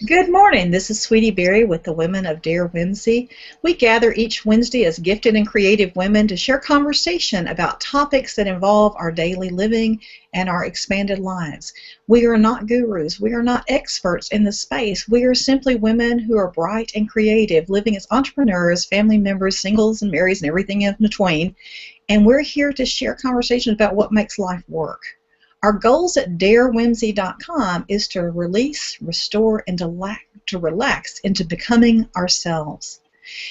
Good morning. This is Sweetie Berry with the Women of Dare Whimsy. We gather each Wednesday as gifted and creative women to share conversation about topics that involve our daily living and our expanded lives. We are not gurus. We are not experts in the space. We are simply women who are bright and creative, living as entrepreneurs, family members, singles and marries, and everything in between. And we're here to share conversations about what makes life work. Our goals at darewhimsy.com is to release, restore, and to relax into becoming ourselves.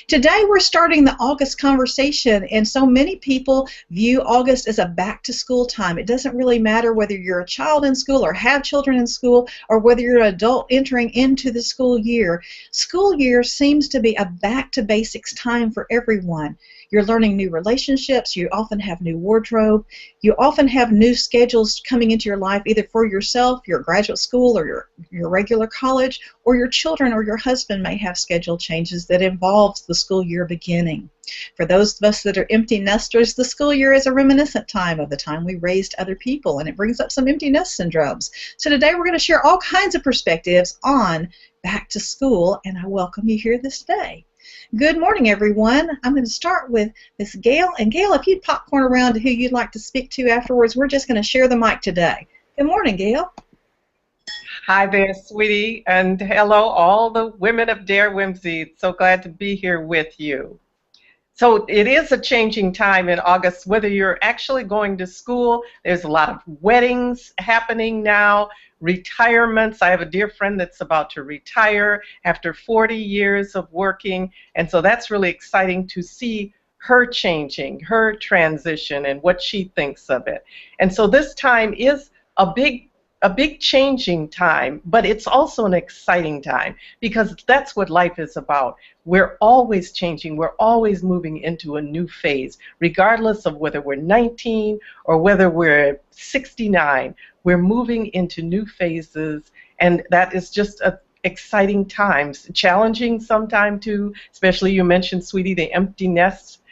Today we're starting the August conversation, and so many people view August as a back to school time. It doesn't really matter whether you're a child in school or have children in school or whether you're an adult entering into the school year. School year seems to be a back to basics time for everyone. You're learning new relationships. You often have new wardrobe. You often have new schedules coming into your life, either for yourself, your graduate school, or your regular college, or your children or your husband may have schedule changes that involves the school year beginning. For those of us that are empty nesters, the school year is a reminiscent time of the time we raised other people, and it brings up some empty nest syndromes. So today we're going to share all kinds of perspectives on back to school, and I welcome you here this day. Good morning, everyone. I'm going to start with Miss Gail. And Gail, if you'd popcorn around to who you'd like to speak to afterwards, we're just going to share the mic today. Good morning, Gail. Hi there, sweetie, and hello, all the women of Dare Whimsy. So glad to be here with you. So it is a changing time in August, whether you're actually going to school. There's a lot of weddings happening now, retirements. I have a dear friend that's about to retire after 40 years of working, and so that's really exciting to see her changing, her transition, and what she thinks of it. And so this time is a big changing time, but it's also an exciting time because that's what life is about. We're always changing. We're always moving into a new phase, regardless of whether we're 19 or whether we're 69. We're moving into new phases, and that is just exciting times. Challenging sometime too, especially you mentioned, sweetie, the empty nest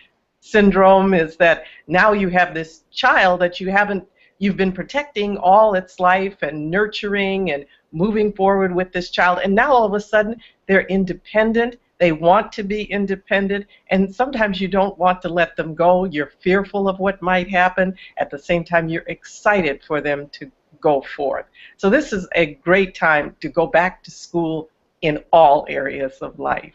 syndrome is that now you have this child that you've been protecting all its life and nurturing and moving forward with this child, and now all of a sudden they're independent. They want to be independent, and sometimes you don't want to let them go. You're fearful of what might happen. At the same time, you're excited for them to go forth. So this is a great time to go back to school in all areas of life.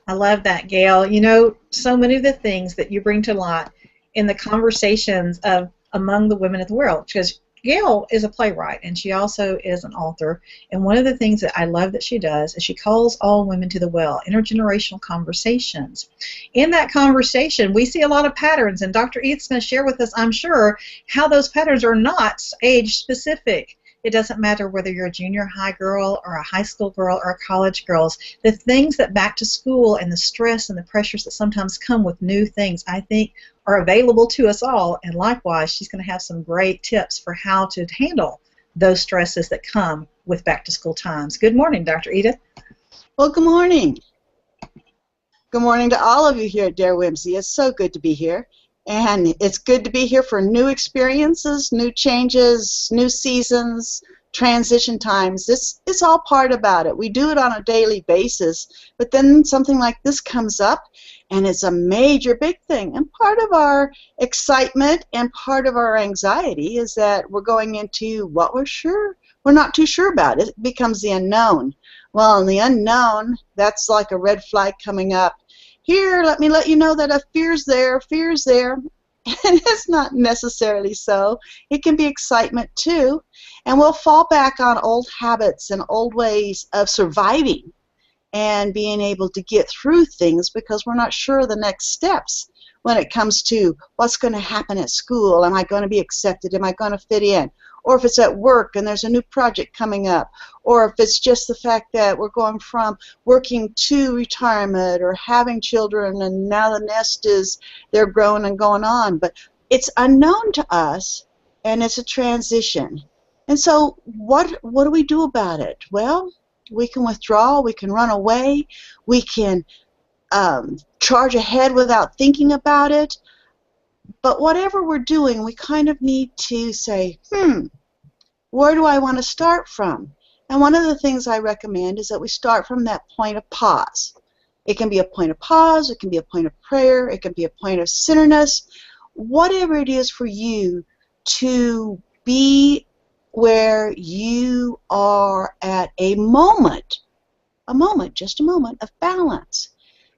I love that, Gail. You know, so many of the things that you bring to light in the conversations of among the women of the world, because Gail is a playwright and she also is an author, and one of the things that I love that she does is she calls all women to the well, intergenerational conversations. In that conversation, we see a lot of patterns, and Dr. Edith's going to share with us, I'm sure, how those patterns are not age specific. It doesn't matter whether you're a junior high girl or a high school girl or a college girl. The things that back to school and the stress and the pressures that sometimes come with new things, I think, are available to us all. And likewise, she's going to have some great tips for how to handle those stresses that come with back to school times. Good morning, Dr. Edith. Well, good morning. Good morning to all of you here at Dare Whimsy. It's so good to be here. And it's good to be here for new experiences, new changes, new seasons, transition times. It's all part about it. We do it on a daily basis, but then something like this comes up, and it's a major big thing. And part of our excitement and part of our anxiety is that we're going into what we're not too sure about. It becomes the unknown. Well, in the unknown, that's like a red flag coming up. Here, let me let you know that a fear's there, and it's not necessarily so. It can be excitement too, and we'll fall back on old habits and old ways of surviving and being able to get through things because we're not sure of the next steps when it comes to what's going to happen at school. Am I going to be accepted? Am I going to fit in? Or if it's at work and there's a new project coming up, or if it's just the fact that we're going from working to retirement or having children and now the nest is, they're growing and going on. But it's unknown to us, and it's a transition. And so what do we do about it? Well, we can withdraw, we can run away, we can charge ahead without thinking about it. But whatever we're doing, we kind of need to say, where do I want to start from? And one of the things I recommend is that we start from that point of pause. It can be a point of pause, it can be a point of prayer, it can be a point of centeredness, whatever it is for you to be where you are at a moment, just a moment of balance.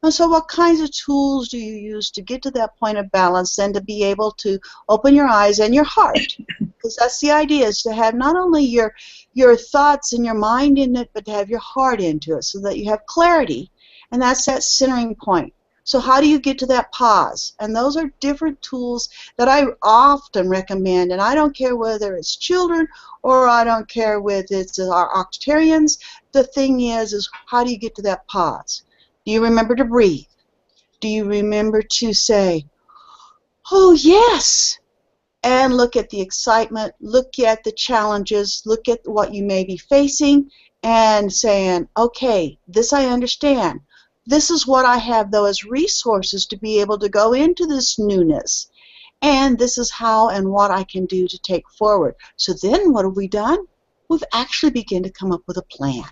And so what kinds of tools do you use to get to that point of balance and to be able to open your eyes and your heart? Because that's the idea, is to have not only your thoughts and your mind in it, but to have your heart into it so that you have clarity. And that's that centering point. So how do you get to that pause? And those are different tools that I often recommend. And I don't care whether it's children or I don't care whether it's our octarians. The thing is how do you get to that pause? Do you remember to breathe? Do you remember to say, oh, yes, and look at the excitement, look at the challenges, look at what you may be facing, and saying, okay, this I understand. This is what I have, though, as resources to be able to go into this newness. And this is how and what I can do to take forward. So then what have we done? We've actually begun to come up with a plan.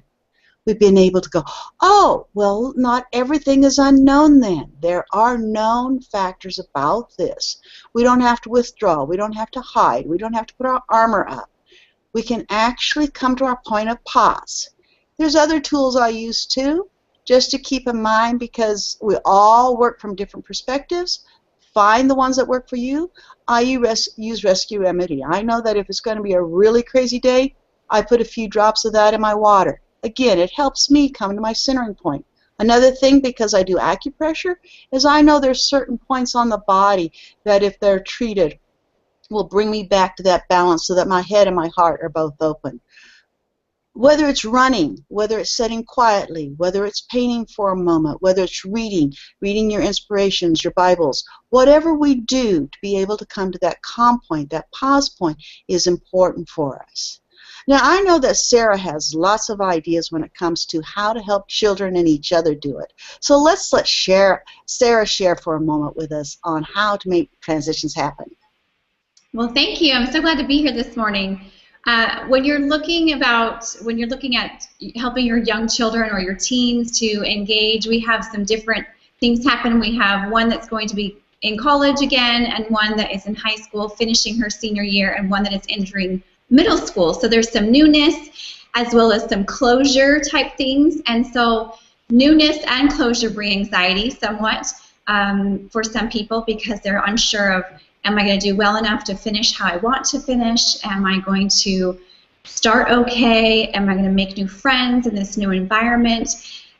We've been able to go, oh, well, not everything is unknown then. There are known factors about this. We don't have to withdraw. We don't have to hide. We don't have to put our armor up. We can actually come to our point of pause. There's other tools I use too, just to keep in mind, because we all work from different perspectives. Find the ones that work for you. I use Rescue Remedy. I know that if it's going to be a really crazy day, I put a few drops of that in my water. Again, it helps me come to my centering point. Another thing, because I do acupressure, is I know there's certain points on the body that if they're treated will bring me back to that balance so that my head and my heart are both open. Whether it's running, whether it's sitting quietly, whether it's painting for a moment, whether it's reading your inspirations, your Bibles, whatever we do to be able to come to that calm point, that pause point, is important for us. Now, I know that Sarah has lots of ideas when it comes to how to help children and each other do it. So let's Sarah share for a moment with us on how to make transitions happen. Well, thank you. I'm so glad to be here this morning. When you're looking at helping your young children or your teens to engage, we have some different things happen. We have one that's going to be in college again, and one that is in high school finishing her senior year, and one that is entering middle school. So there's some newness as well as some closure type things, and so newness and closure bring anxiety somewhat for some people, because they're unsure of, am I going to do well enough to finish how I want to finish? Am I going to start okay? Am I going to make new friends in this new environment?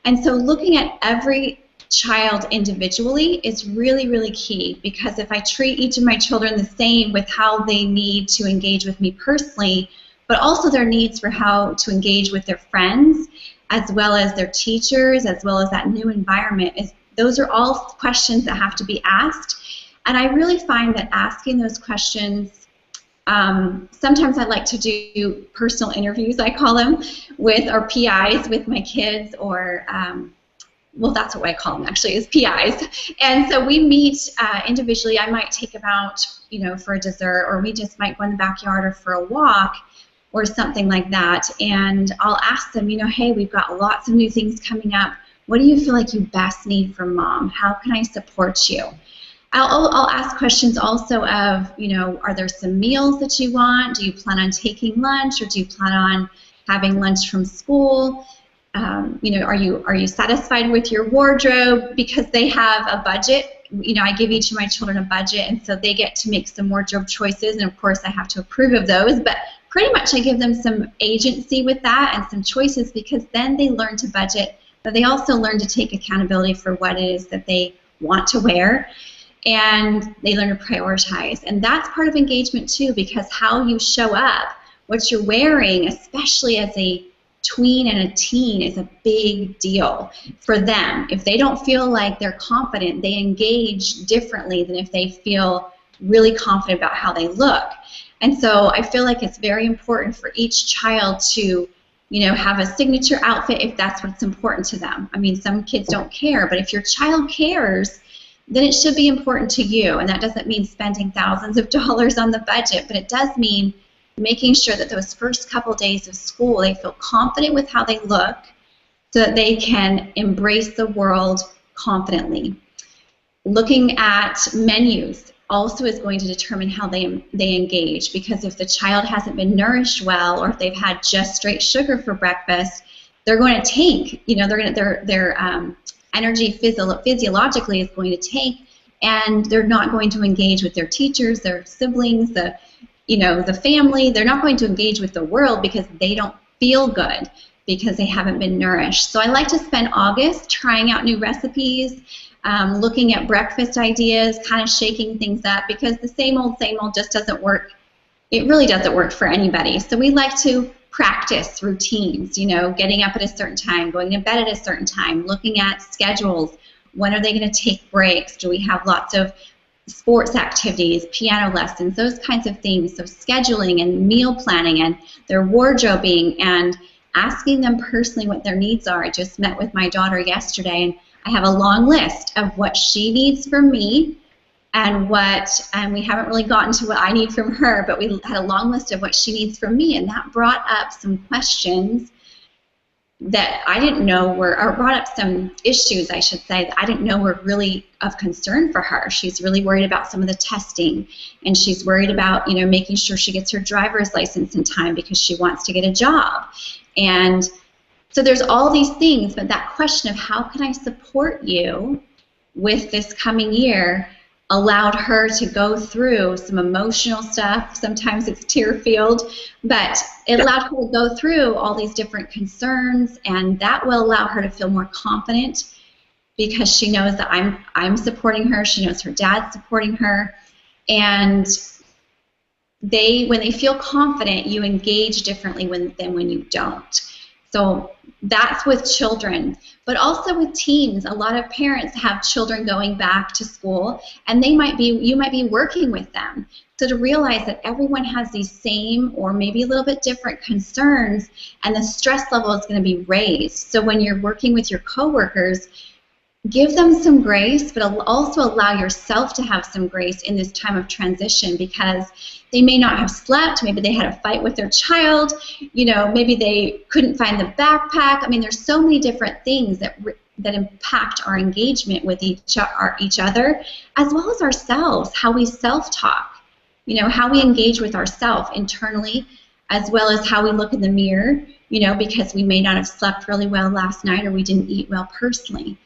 And so looking at every child individually is really, really key, because if I treat each of my children the same with how they need to engage with me personally, but also their needs for how to engage with their friends, as well as their teachers, as well as that new environment, those are all questions that have to be asked. And I really find that asking those questions, sometimes I like to do personal interviews, I call them, with our PIs with my kids, or well, that's what I call them actually, is PIs. And so we meet individually. I might take them out, for a dessert, or we just might go in the backyard or for a walk or something like that. And I'll ask them, hey, we've got lots of new things coming up. What do you feel like you best need from Mom? How can I support you? I'll ask questions also of, are there some meals that you want? Do you plan on taking lunch, or do you plan on having lunch from school? Are you satisfied with your wardrobe? Because they have a budget. I give each of my children a budget, and so they get to make some wardrobe choices, and of course I have to approve of those, but pretty much I give them some agency with that and some choices, because then they learn to budget, but they also learn to take accountability for what it is that they want to wear, and they learn to prioritize. And that's part of engagement too, because how you show up, what you're wearing, especially as a tween and a teen, is a big deal for them. If they don't feel like they're confident, they engage differently than if they feel really confident about how they look. And so I feel like it's very important for each child to, have a signature outfit if that's what's important to them. I mean, some kids don't care, but if your child cares, then it should be important to you. And that doesn't mean spending thousands of dollars on the budget, but it does mean making sure that those first couple days of school they feel confident with how they look so that they can embrace the world confidently. Looking at menus also is going to determine how they engage, because if the child hasn't been nourished well, or if they've had just straight sugar for breakfast, they're going to tank. You know, their energy physiologically is going to tank, and they're not going to engage with their teachers, their siblings, the family. They're not going to engage with the world because they don't feel good because they haven't been nourished. So I like to spend August trying out new recipes, looking at breakfast ideas, kind of shaking things up, because the same old just doesn't work. It really doesn't work for anybody. So we like to practice routines, getting up at a certain time, going to bed at a certain time, looking at schedules. When are they going to take breaks? Do we have lots of sports activities, piano lessons, those kinds of things? So scheduling and meal planning and their wardrobing and asking them personally what their needs are. I just met with my daughter yesterday, and I have a long list of what she needs from me and we haven't really gotten to what I need from her, but we had a long list of what she needs from me, and that brought up some questions that I didn't know or brought up some issues, I should say, that I didn't know were really of concern for her. She's really worried about some of the testing, and she's worried about, making sure she gets her driver's license in time because she wants to get a job. And so there's all these things, but that question of how can I support you with this coming year allowed her to go through some emotional stuff. Sometimes it's tear-filled, but it allowed her to go through all these different concerns, and that will allow her to feel more confident because she knows that I'm supporting her. She knows her dad's supporting her, and when they feel confident, you engage differently than when you don't. So that's with children, but also with teens. A lot of parents have children going back to school, and you might be working with them. So to realize that everyone has these same or maybe a little bit different concerns, and the stress level is going to be raised. So when you're working with your coworkers, give them some grace, but also allow yourself to have some grace in this time of transition, because they may not have slept, maybe they had a fight with their child, maybe they couldn't find the backpack. I mean, there's so many different things that impact our engagement with each other, as well as ourselves, how we self-talk, how we engage with ourselves internally, as well as how we look in the mirror, because we may not have slept really well last night, or we didn't eat well personally.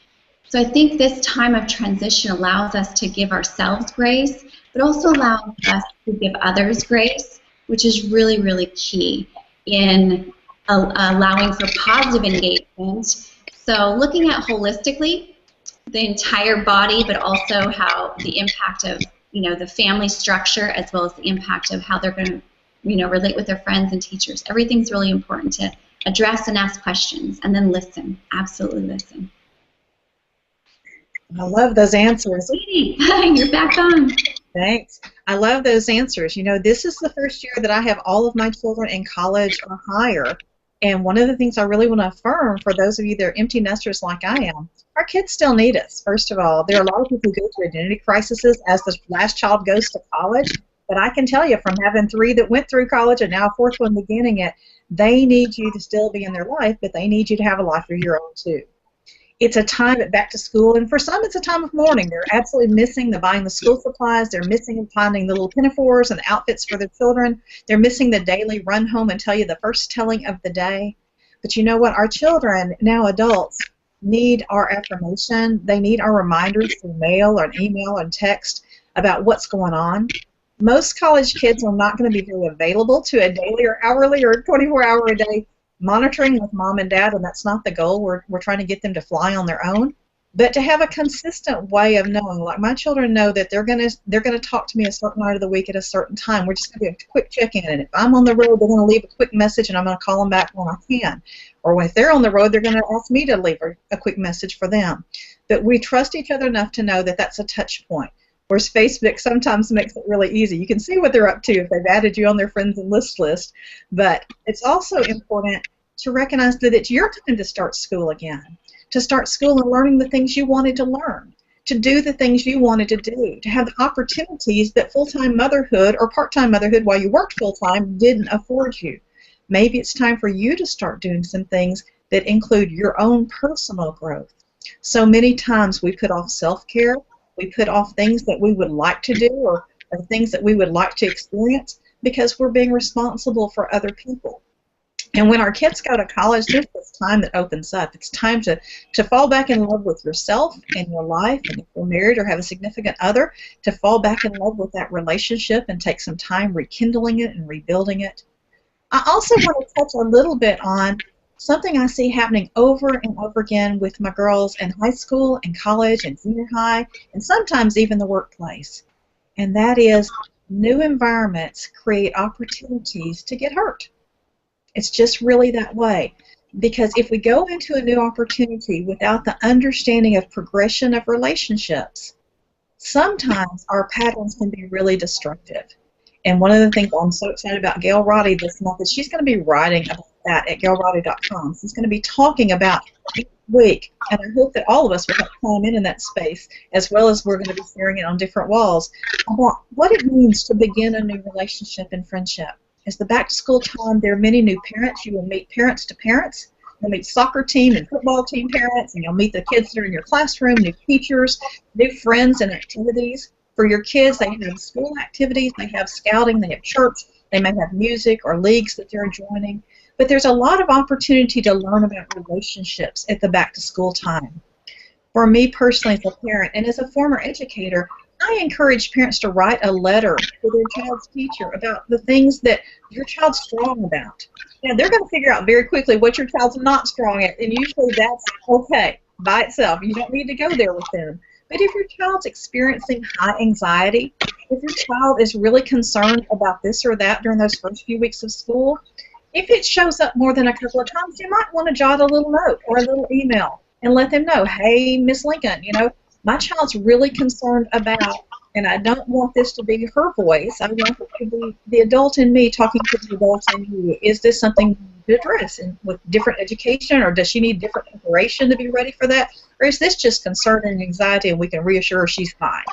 So I think this time of transition allows us to give ourselves grace, but also allows us to give others grace, which is really, really key in allowing for positive engagement. So looking at holistically the entire body, but also how the impact of the family structure, as well as the impact of how they're going to relate with their friends and teachers. Everything's really important to address and ask questions, and then listen. Absolutely listen. I love those answers. You're back on. Thanks. I love those answers. This is the first year that I have all of my children in college or higher. And one of the things I really want to affirm for those of you that are empty nesters like I am, our kids still need us. First of all, there are a lot of people who go through identity crises as the last child goes to college. But I can tell you, from having 3 that went through college and now a 4th one beginning it, they need you to still be in their life, but they need you to have a life of your own too. It's a time at back to school, and for some it's a time of mourning. They're absolutely missing buying the school supplies. They're missing finding the little pinafores and outfits for their children. They're missing the daily run home and tell you the first telling of the day. But you know what? Our children, now adults, need our affirmation. They need our reminders through mail or email and text about what's going on. Most college kids are not going to be very available to a daily or hourly or 24-hour-a-day monitoring with mom and dad, and that's not the goal. We're trying to get them to fly on their own, but to have a consistent way of knowing. Like my children know that they're gonna talk to me a certain night of the week at a certain time. We're just gonna do a quick check-in, and if I'm on the road, they're gonna leave a quick message, and I'm gonna call them back when I can. Or if they're on the road, they're gonna ask me to leave a quick message for them. But we trust each other enough to know that that's a touch point. Whereas Facebook sometimes makes it really easy. You can see what they're up to if they've added you on their friends and list. But it's also important to recognize that it's your time to start school again, to start school and learning the things you wanted to learn, to do the things you wanted to do, to have the opportunities that full-time motherhood or part-time motherhood while you worked full-time didn't afford you. Maybe it's time for you to start doing some things that include your own personal growth. So many times we put off self-care, we put off things that we would like to do or things that we would like to experience because we're being responsible for other people. And when our kids go to college, there's this time that opens up. It's time to fall back in love with yourself and your life, and if you're married or have a significant other, to fall back in love with that relationship and take some time rekindling it and rebuilding it. I also want to touch a little bit on something I see happening over and over again with my girls in high school and college and junior high and sometimes even the workplace, and that is new environments create opportunities to get hurt. It's just really that way. Because if we go into a new opportunity without the understanding of progression of relationships, sometimes our patterns can be really destructive. And one of the things I'm so excited about Gail Roddy this month is she's going to be writing about that at gailroddy.com. She's going to be talking about this week, and I hope that all of us will have time in that space, as well as we're going to be sharing it on different walls, about what it means to begin a new relationship and friendship. As the back-to-school time, there are many new parents. You will meet parents to parents. You'll meet soccer team and football team parents, and you'll meet the kids that are in your classroom, new teachers, new friends and activities. For your kids, they have school activities, they have scouting, they have church, they may have music or leagues that they're joining. But there's a lot of opportunity to learn about relationships at the back-to-school time. For me personally as a parent and as a former educator, I encourage parents to write a letter to their child's teacher about the things that your child's strong about. Now, they're going to figure out very quickly what your child's not strong at, and usually that's okay by itself. You don't need to go there with them. But if your child's experiencing high anxiety, if your child is really concerned about this or that during those first few weeks of school, if it shows up more than a couple of times, you might want to jot a little note or a little email and let them know, hey, Miss Lincoln, you know, my child's really concerned about, and I don't want this to be her voice. I want it to be the adult in me talking to the adult in you. Is this something to address with different education, or does she need different preparation to be ready for that? Or is this just concern and anxiety and we can reassure her she's fine?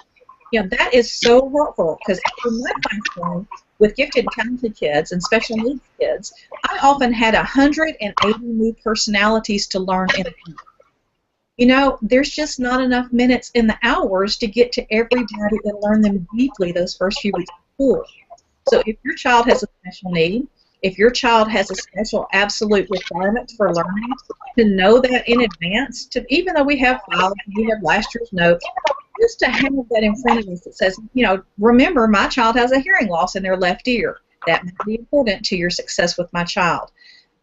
You know, that is so helpful, because in my classroom with gifted and talented kids and special needs kids, I often had 180 new personalities to learn in a week. You know, there's just not enough minutes in the hours to get to everybody and learn them deeply those first few weeks of school. So if your child has a special need, if your child has a special absolute requirement for learning, to know that in advance, even though we have files, we have last year's notes, just to have that in front of us that says, you know, remember, my child has a hearing loss in their left ear. That might be important to your success with my child.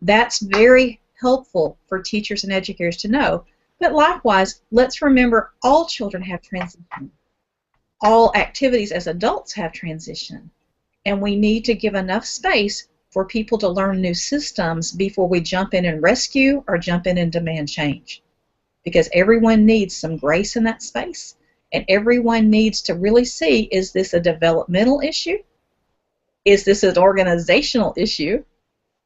That's very helpful for teachers and educators to know. But likewise, let's remember all children have transition. All activities as adults have transition. And we need to give enough space for people to learn new systems before we jump in and rescue or jump in and demand change. Because everyone needs some grace in that space, and everyone needs to really see, is this a developmental issue? Is this an organizational issue?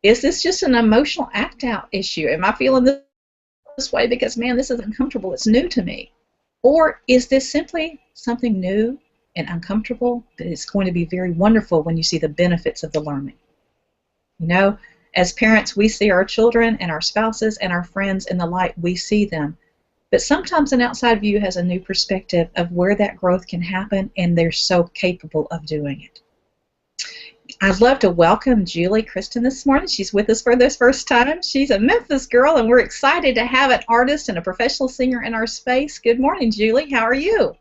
Is this just an emotional act-out issue? Am I feeling this way because, man, this is uncomfortable, it's new to me? Or is this simply something new and uncomfortable that is going to be very wonderful when you see the benefits of the learning? You know, as parents, we see our children and our spouses and our friends in the light we see them. But sometimes an outside view has a new perspective of where that growth can happen, and they're so capable of doing it. I'd love to welcome Julie Kristen this morning. She's with us for this first time. She's a Memphis girl, and we're excited to have an artist and a professional singer in our space. Good morning, Julie. How are you?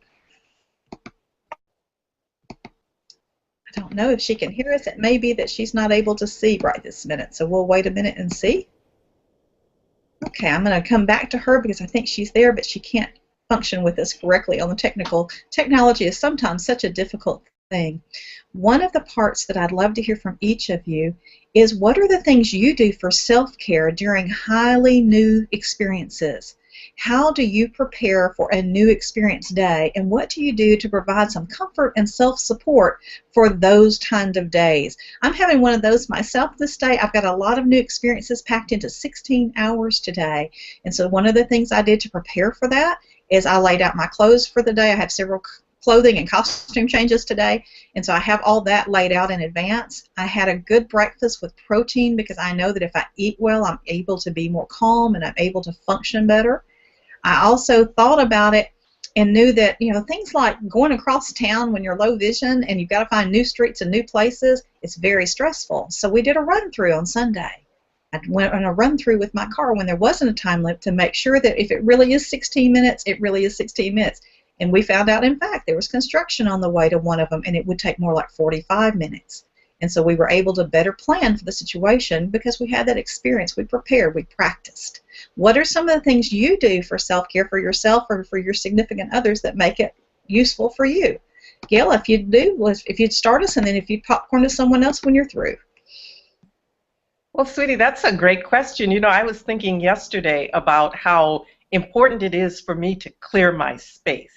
I don't know if she can hear us. It may be that she's not able to see right this minute, so we'll wait a minute and see. Okay, I'm going to come back to her because I think she's there, but she can't function with us correctly on the technical. Technology is sometimes such a difficult thing. One of the parts that I'd love to hear from each of you is, what are the things you do for self-care during highly new experiences? How do you prepare for a new experience day, and what do you do to provide some comfort and self-support for those kind of days? I'm having one of those myself this day. I've got a lot of new experiences packed into 16 hours today, and so one of the things I did to prepare for that is I laid out my clothes for the day. I have several clothing and costume changes today, and so I have all that laid out in advance. I had a good breakfast with protein because I know that if I eat well, I'm able to be more calm and I'm able to function better. I also thought about it and knew that, you know, things like going across town when you're low vision and you've got to find new streets and new places, it's very stressful. So we did a run-through on Sunday. I went on a run-through with my car when there wasn't a time limit to make sure that if it really is 16 minutes, it really is 16 minutes. And we found out, in fact, there was construction on the way to one of them, and it would take more like 45 minutes. And so we were able to better plan for the situation because we had that experience. We prepared. We practiced. What are some of the things you do for self-care for yourself or for your significant others that make it useful for you? Gail, if you'd start us, and then if you'd popcorn to someone else when you're through. Well, sweetie, that's a great question. You know, I was thinking yesterday about how important it is for me to clear my space.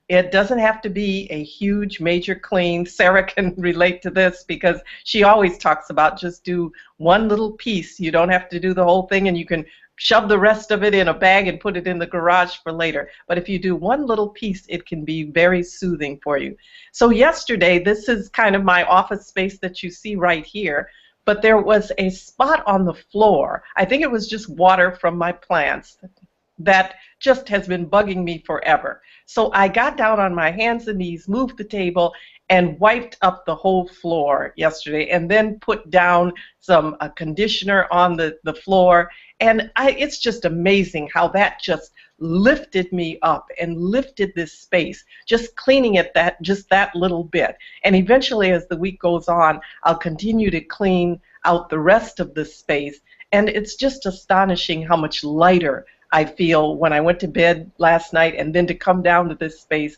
It doesn't have to be a huge, major clean. Sarah can relate to this because she always talks about just do one little piece. You don't have to do the whole thing, and you can shove the rest of it in a bag and put it in the garage for later. But if you do one little piece, it can be very soothing for you. So yesterday, this is kind of my office space that you see right here, but there was a spot on the floor. I think it was just water from my plants that just has been bugging me forever. So I got down on my hands and knees, moved the table, and wiped up the whole floor yesterday, and then put down some conditioner on the floor. And it's just amazing how that just lifted me up and lifted this space, just cleaning it just that little bit. And eventually, as the week goes on, I'll continue to clean out the rest of the space. And it's just astonishing how much lighter I feel when I went to bed last night, and then to come down to this space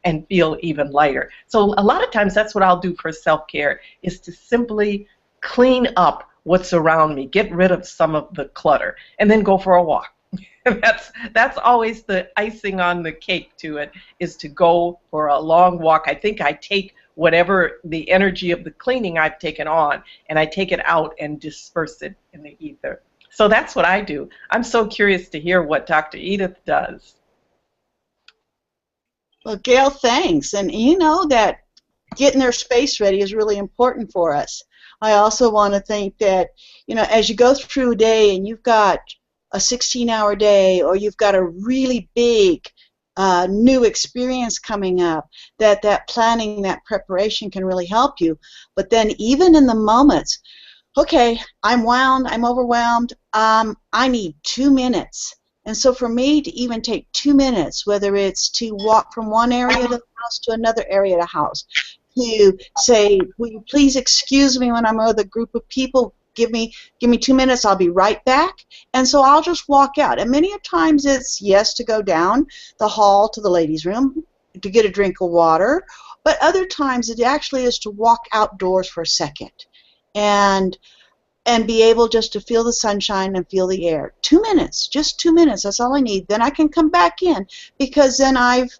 and feel even lighter. So a lot of times that's what I'll do for self-care, is to simply clean up what's around me, get rid of some of the clutter, and then go for a walk. That's always the icing on the cake to it, is to go for a long walk. I think I take whatever the energy of the cleaning I've taken on, and I take it out and disperse it in the ether. So that's what I do. I'm so curious to hear what Dr. Edith does. Well, Gail, thanks. And you know that getting their space ready is really important for us. I also want to think that, you know, as you go through a day and you've got a 16-hour day, or you've got a really big new experience coming up, that planning, that preparation can really help you. But then even in the moments, okay, I'm wound, I'm overwhelmed, I need 2 minutes. And so for me to even take 2 minutes, whether it's to walk from one area of the house to another area of the house, to say, will you please excuse me when I'm with a group of people, give me 2 minutes, I'll be right back. And so I'll just walk out. And many times it's, yes, to go down the hall to the ladies' room to get a drink of water, but other times it actually is to walk outdoors for a second and be able just to feel the sunshine and feel the air. 2 minutes, just 2 minutes, that's all I need. Then I can come back in, because then I've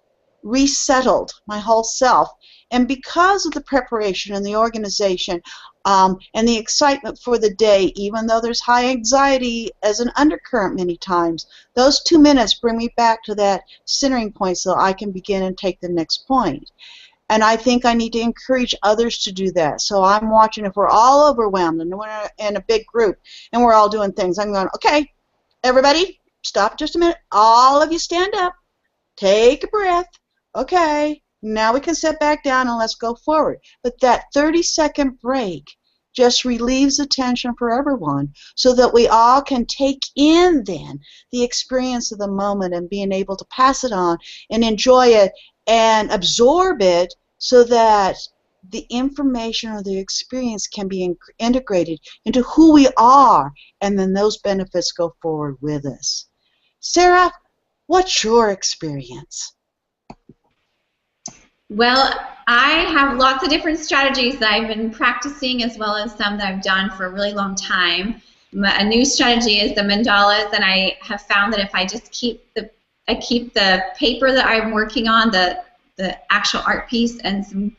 resettled my whole self. And because of the preparation and the organization and the excitement for the day, even though there's high anxiety as an undercurrent many times, those 2 minutes bring me back to that centering point so I can begin and take the next point. And I think I need to encourage others to do that. So I'm watching, if we're all overwhelmed and we're in a big group and we're all doing things, I'm going, okay, everybody, stop just a minute. All of you stand up. Take a breath. Okay, now we can sit back down and let's go forward. But that 30-second break just relieves the tension for everyone so that we all can take in then the experience of the moment and being able to pass it on and enjoy it and absorb it so that the information or the experience can be integrated into who we are, and then those benefits go forward with us. Sarah, what's your experience? Well, I have lots of different strategies that I've been practicing, as well as some that I've done for a really long time. A new strategy is the mandalas, and I have found that if I just keep the paper that I'm working on, the actual art piece, and some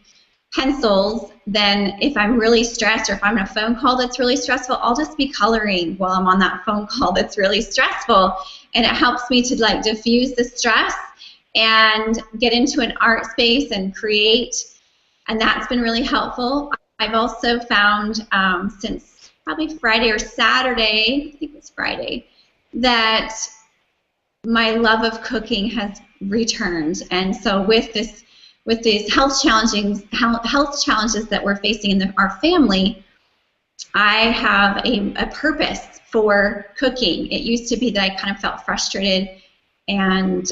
pencils, then if I'm really stressed or if I'm on a phone call that's really stressful, I'll just be coloring while I'm on that phone call that's really stressful, and it helps me to like diffuse the stress and get into an art space and create, and that's been really helpful. I've also found since probably Friday or Saturday, I think it's Friday, that my love of cooking has returned. And so with these health challenges that we're facing in our family, I have a purpose for cooking. It used to be that I kind of felt frustrated, and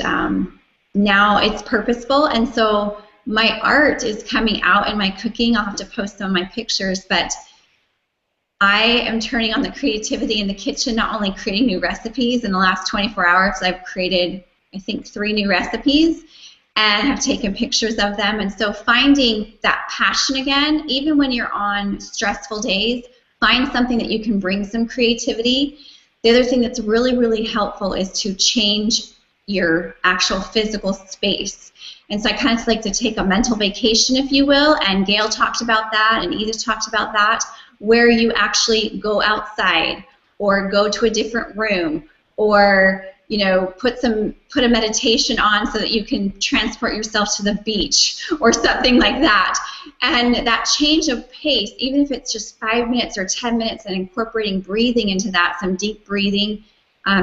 now it's purposeful. And so my art is coming out in my cooking. I'll have to post some of my pictures, but I am turning on the creativity in the kitchen, not only creating new recipes. In the last 24 hours, I've created, I think, 3 new recipes and have taken pictures of them. And so finding that passion again, even when you're on stressful days, find something that you can bring some creativity. The other thing that's really, really helpful is to change your actual physical space. And so I kind of like to take a mental vacation, if you will, and Gail talked about that, and Edith talked about that, where you actually go outside or go to a different room, or put a meditation on so that you can transport yourself to the beach or something like that. And that change of pace, even if it's just 5 minutes or 10 minutes, and incorporating breathing into that, some deep breathing,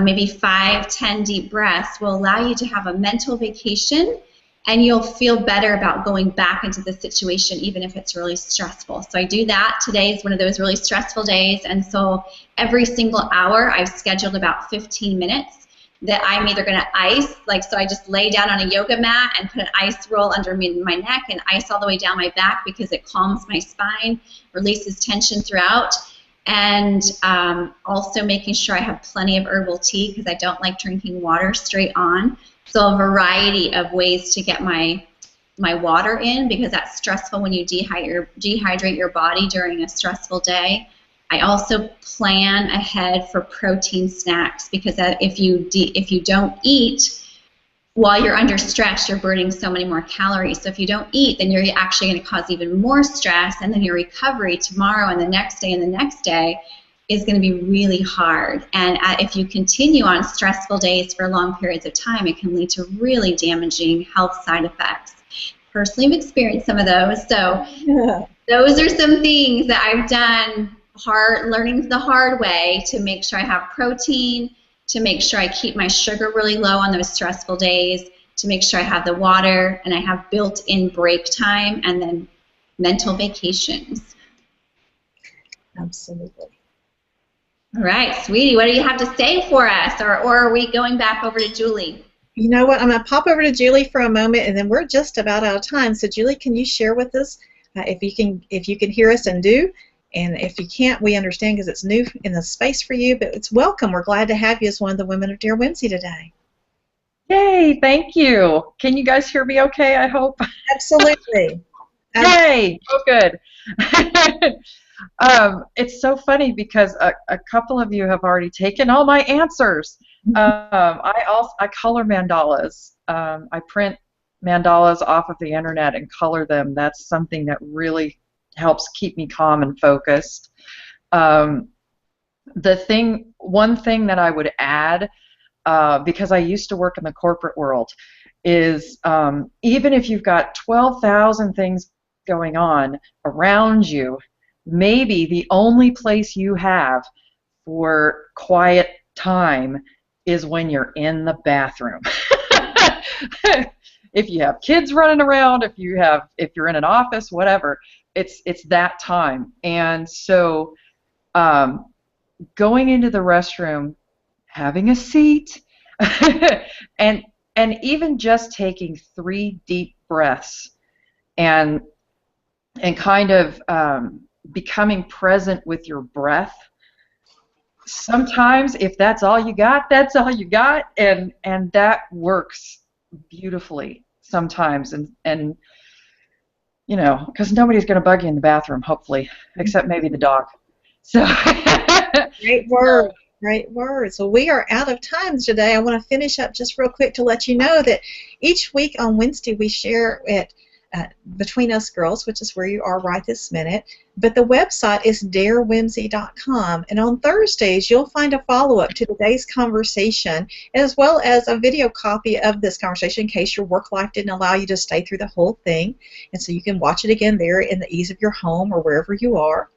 maybe 5, 10 deep breaths, will allow you to have a mental vacation, and you'll feel better about going back into the situation even if it's really stressful. So I do that. Today is one of those really stressful days, and so every single hour I've scheduled about 15 minutes that I'm either going to ice, so I just lay down on a yoga mat and put an ice roll under my neck and ice all the way down my back because it calms my spine, releases tension throughout, and also making sure I have plenty of herbal tea because I don't like drinking water straight on. So a variety of ways to get my water in, because that's stressful when you dehydrate your body during a stressful day. I also plan ahead for protein snacks, because if you don't eat while you're under stress, you're burning so many more calories. So if you don't eat, then you're actually going to cause even more stress, and then your recovery tomorrow and the next day and the next day is going to be really hard. And if you continue on stressful days for long periods of time, it can lead to really damaging health side effects. Personally, I've experienced some of those. So those are some things that I've done, learning the hard way, to make sure I have protein, to make sure I keep my sugar really low on those stressful days, to make sure I have the water, and I have built-in break time, and then mental vacations. Absolutely. All right, sweetie, what do you have to say for us, or are we going back over to Julie? You know what? I'm going to pop over to Julie for a moment, and then we're just about out of time. So, Julie, can you share with us if you can hear us and do? And if you can't, we understand because it's new in the space for you, but it's welcome. We're glad to have you as one of the women of Dear Whimsy today. Yay, thank you. Can you guys hear me okay, I hope? Absolutely. Yay, oh good. It's so funny because a couple of you have already taken all my answers. I color mandalas. I print mandalas off of the internet and color them. That's something that really helps keep me calm and focused. One thing that I would add, because I used to work in the corporate world, is even if you've got 12,000 things going on around you, maybe the only place you have for quiet time is when you're in the bathroom. If you have kids running around, if you're in an office, whatever, it's that time. And so going into the restroom, having a seat, and even just taking 3 deep breaths and kind of becoming present with your breath. Sometimes if that's all you got, that's all you got, and that works beautifully sometimes, and you know, because nobody's going to bug you in the bathroom, hopefully, except maybe the dog. So Great word. Great words. So we are out of time today. I want to finish up just real quick to let you know that each week on Wednesday we share it between us girls, which is where you are right this minute, But the website is darewhimsy.com, and on Thursdays you'll find a follow-up to today's conversation as well as a video copy of this conversation in case your work life didn't allow you to stay through the whole thing, and so you can watch it again there in the ease of your home or wherever you are.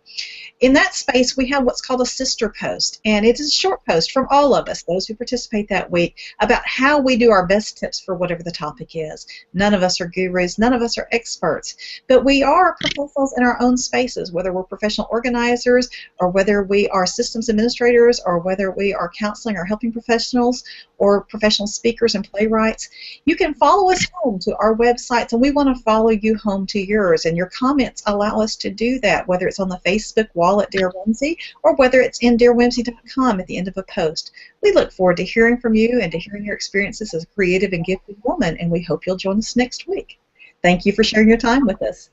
In that space, we have what's called a sister post, and it is a short post from all of us, those who participate that week, about how we do our best tips for whatever the topic is. None of us are gurus, none of us are experts, but we are professionals in our own spaces, whether we're professional organizers or whether we are systems administrators or whether we are counseling or helping professionals or professional speakers and playwrights. You can follow us home to our websites, and we want to follow you home to yours, and your comments allow us to do that, whether it's on the Facebook wall at Dare Whimsy or whether it's in darewhimsy.com at the end of a post. We look forward to hearing from you and to hearing your experiences as a creative and gifted woman, and we hope you'll join us next week. Thank you for sharing your time with us.